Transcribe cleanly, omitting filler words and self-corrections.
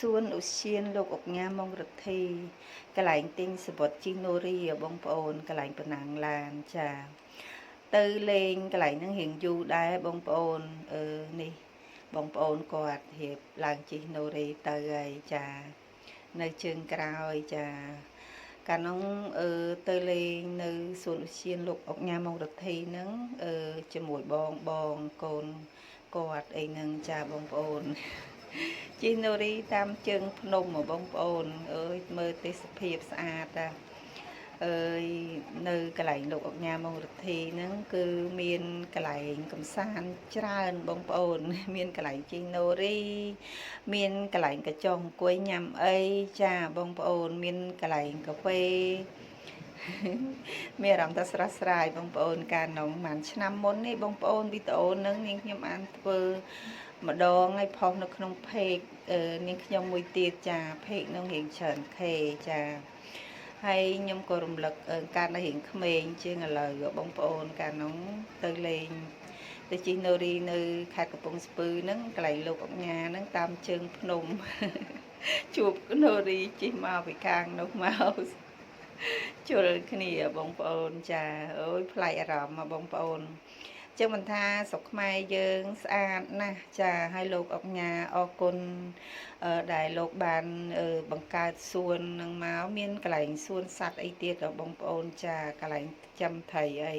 សួនឧស្សាហលោកអុកញ៉ាម៉ុងរទ្ធីកន្លែងទិញសបុតជីណូរីបងប្អូនកន្លែងប៉ុណ្ណាងឡានចាទៅលេងកន្លែងហ្នឹងរៀងយូរដែរបងប្អូននេះបងប្អូនគាត់រៀបឡើងជីណូរីទៅហើយចានៅជើងក្រោយចាកាលនោះទៅលេងនៅសួនឧទ្យានលោកអុកញ៉ាម៉ុងរទ្ធីហ្នឹងជាមួយបងកូនគាត់អីហ្នឹងចាបងប្អូនជីណូរីតាមជើងភ្នំបងប្អូនអើយមើលទេសភាពស្អាតណាអើយនៅកន្លែងលោកអុកញ៉ាម៉ុងរទ្ធីហ្នឹងគឺមានកន្លែងកំសាន្តច្រើនបងប្អូនមានកន្លែងជីណូរីមានកន្លែងកញ្ចុះអង្គុយញ៉ាំអីចាបងប្អូនមានកន្លែងកាហ្វេមានអារម្មណ៍ថាស្រស់ស្រាយបងប្អូនកាលនោះប្រហែលឆ្នាំមុននេះបងប្អូនវីដេអូហ្នឹងនាងខ្ញុំបានធ្វើម្ដងហើយផុសនៅក្នុងเพจនាងខ្ញុំមួយទៀតចាเพจនឹងរៀងច្រើនខេចាហើយខ្ញុំក៏រំលឹកការនៅរៀងក្មេងជាងឥឡូវបងប្អូនកាលនោះទៅលេងទៅជិះណូរីនៅខេត្តកំពង់ស្ពឺហ្នឹងកន្លែងលោកអុកញ៉ាហ្នឹងតាមជើងភ្នំជួបណូរីជិះមកពីខាងនោះមកជុលគ្នាបងប្អូនចាអូយប្លែកអារម្មណ៍បងប្អូនចឹងមិនថាស្រុកខ្មែរយើងស្អាតណាស់ចាឲ្យលោកអុកញ៉ាអរគុណដែលលោកបានបង្កើតសួននឹងមកមានកន្លែងសួនសត្វអីទៀតបងប្អូនចាកន្លែងចាំត្រីអី